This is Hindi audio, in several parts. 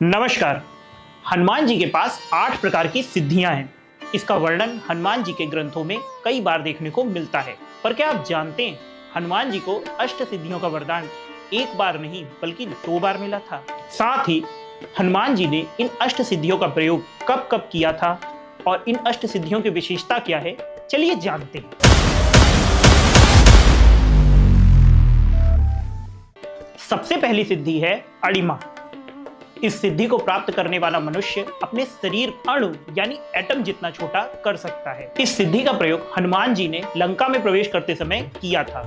नमस्कार। हनुमान जी के पास 8 प्रकार की सिद्धियां हैं। इसका वर्णन हनुमान जी के ग्रंथों में कई बार देखने को मिलता है। पर क्या आप जानते हैं हनुमान जी को अष्ट सिद्धियों का वरदान एक बार नहीं बल्कि 2 बार मिला था। साथ ही हनुमान जी ने इन अष्ट सिद्धियों का प्रयोग कब कब किया था और इन अष्ट सिद्धियों की विशेषता क्या है, चलिए जानते हैं। सबसे पहली सिद्धि है अणिमा। इस सिद्धि को प्राप्त करने वाला मनुष्य अपने शरीर अणु यानी एटम जितना छोटा कर सकता है। इस सिद्धि का प्रयोग हनुमान जी ने लंका में प्रवेश करते समय किया था,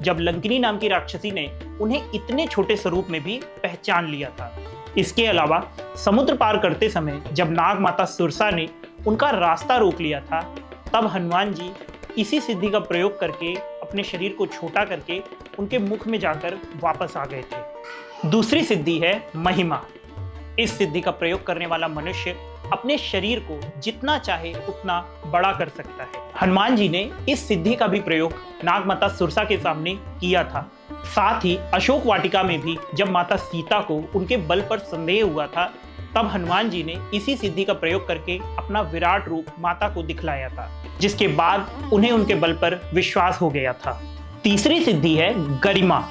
जब लंकिनी नाम की राक्षसी ने उन्हें इतने छोटे स्वरूप में भी पहचान लिया था। इसके अलावा समुद्र पार करते समय जब नाग माता सुरसा ने उनका रास्ता रोक लिया था, तब हनुमान जी इसी सिद्धि का प्रयोग करके अपने शरीर को छोटा करके उनके मुख में जाकर वापस आ गए थे। दूसरी सिद्धि है महिमा। इस सिद्धि का प्रयोग करने वाला मनुष्य अपने शरीर को जितना चाहे उतना बड़ा कर सकता है। हनुमान जी ने इस सिद्धि का भी प्रयोग नाग माता सुरसा के सामने किया था। साथ ही अशोक वाटिका में भी जब माता सीता को उनके बल पर संदेह हुआ था, तब हनुमान जी ने इसी सिद्धि का प्रयोग करके अपना विराट रूप माता को दिखलाया था, जिसके बाद उन्हें उनके बल पर विश्वास हो गया था। तीसरी सिद्धि है गरिमा।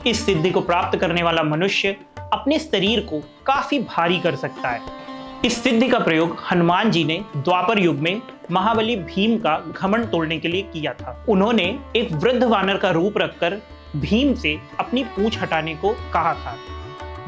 इस सिद्धि को प्राप्त करने वाला मनुष्य अपने शरीर को काफी भारी कर सकता है। इस सिद्धि का प्रयोग हनुमान जी ने द्वापर युग में महाबली भीम का घमंड तोड़ने के लिए किया था। उन्होंने एक वृद्ध वानर का रूप रखकर भीम से अपनी पूंछ हटाने को कहा था,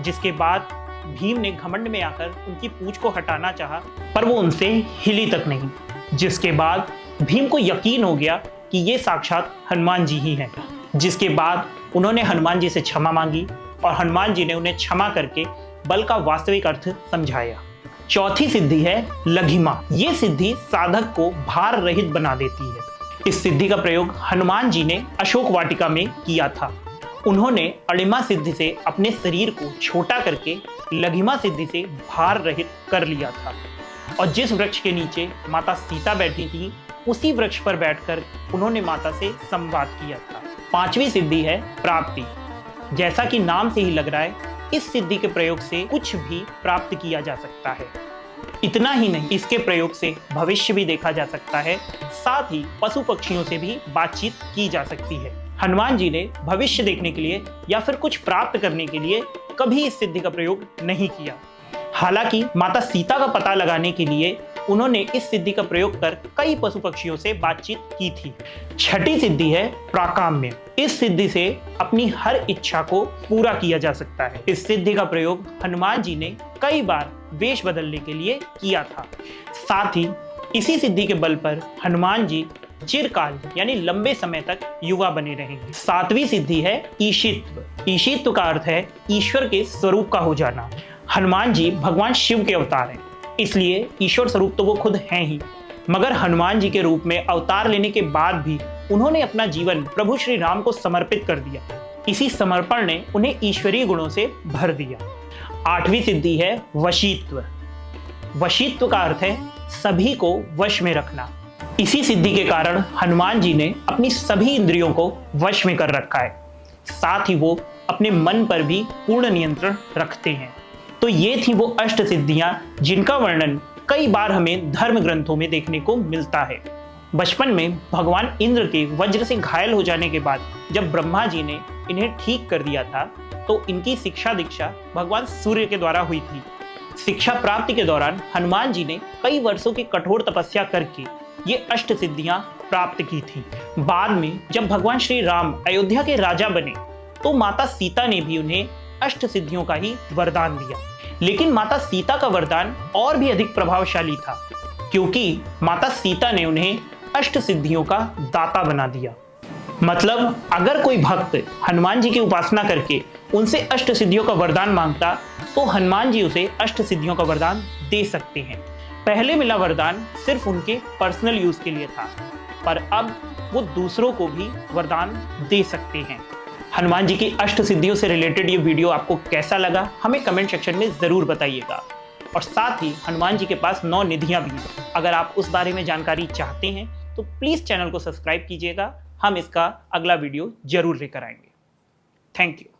जिसके बाद भीम ने घमंड में आकर उनकी पूंछ को हटाना चाहा, पर वो उनसे हिली तक नहीं। जिसके बाद भीम को यकीन हो गया कि ये साक्षात हनुमान जी ही हैं। जिसके बाद उन्होंने हनुमान जी से क्षमा मांगी और हनुमान जी ने उन्हें क्षमा करके बल का वास्तविक अर्थ समझाया। चौथी सिद्धि है लघिमा। ये सिद्धि साधक को भार रहित बना देती है। इस सिद्धि का प्रयोग हनुमान जी ने अशोक वाटिका में किया था। उन्होंने अणिमा सिद्धि से अपने शरीर को छोटा करके लघिमा सिद्धि से भार रहित कर लिया था और जिस वृक्ष के नीचे माता सीता बैठी थी, उसी वृक्ष पर बैठकर उन्होंने माता से संवाद किया था। पांचवी सिद्धि है प्राप्ति। जैसा कि नाम से ही लग रहा है, इस सिद्धि के प्रयोग से कुछ भी प्राप्त किया जा सकता है। इतना ही नहीं, इसके प्रयोग से भविष्य भी देखा जा सकता है, साथ ही पशु पक्षियों से भी बातचीत की जा सकती है। हनुमान जी ने भविष्य देखने के लिए या फिर कुछ प्राप्त करने के लिए कभी इस सिद्धि का प्रयोग नहीं किया। हालांकि माता सीता का पता लगाने के लिए उन्होंने इस सिद्धि का प्रयोग कर कई पशु पक्षियों से बातचीत की थी। छठी सिद्धि है प्राकाम्य। इस सिद्धि से अपनी हर इच्छा को पूरा किया जा सकता है। इस सिद्धि का प्रयोग हनुमान जी ने कई बार वेश बदलने के लिए किया था। साथ ही इसी सिद्धि के बल पर हनुमान जी चिरकाल यानी लंबे समय तक युवा बने रहेंगे। सातवीं सिद्धि है ईशित्व। ईशित्व का अर्थ है ईश्वर के स्वरूप का हो जाना। हनुमान जी भगवान शिव के अवतार हैं, इसलिए ईश्वर स्वरूप तो वो खुद हैं ही, मगर हनुमान जी के रूप में अवतार लेने के बाद भी उन्होंने अपना जीवन प्रभु श्री राम को समर्पित कर दिया। इसी समर्पण ने उन्हें ईश्वरीय गुणों से भर दिया। आठवीं सिद्धि है वशीत्व। वशीत्व का अर्थ है सभी को वश में रखना। इसी सिद्धि के कारण हनुमान जी ने अपनी सभी इंद्रियों को वश में कर रखा है। साथ ही वो अपने मन पर भी पूर्ण नियंत्रण रखते हैं। तो ये थी वो अष्ट सिद्धियां जिनका वर्णन कई बार हमें धर्म ग्रंथों में देखने को मिलता है। बचपन में भगवान इंद्र के वज्र से घायल हो जाने के बाद जब ब्रह्मा जी ने इन्हें ठीक कर दिया था, तो इनकी शिक्षा दीक्षा भगवान सूर्य के द्वारा हुई थी। शिक्षा प्राप्ति के दौरान हनुमान जी ने कई वर्षों की कठोर तपस्या करके ये अष्ट सिद्धियां प्राप्त की थी। बाद में जब भगवान श्री राम अयोध्या के राजा बने, तो माता सीता ने भी उन्हें अष्ट सिद्धियों का ही वरदान दिया। लेकिन माता सीता का वरदान और भी अधिक प्रभावशाली था, क्योंकि माता सीता ने उन्हें अष्ट सिद्धियों का दाता बना दिया। मतलब अगर कोई भक्त हनुमान जी की उपासना करके उनसे अष्ट सिद्धियों का वरदान मांगता, तो हनुमान जी उसे अष्ट सिद्धियों का वरदान दे सकते हैं। पहले मिला वरदान सिर्फ उनके पर्सनल यूज के लिए था, पर अब वो दूसरों को भी वरदान दे सकते हैं। हनुमान जी की अष्ट सिद्धियों से रिलेटेड ये वीडियो आपको कैसा लगा, हमें कमेंट सेक्शन में ज़रूर बताइएगा। और साथ ही हनुमान जी के पास 9 निधियां भी हैं। अगर आप उस बारे में जानकारी चाहते हैं तो प्लीज़ चैनल को सब्सक्राइब कीजिएगा। हम इसका अगला वीडियो जरूर लेकर आएंगे। Thank you.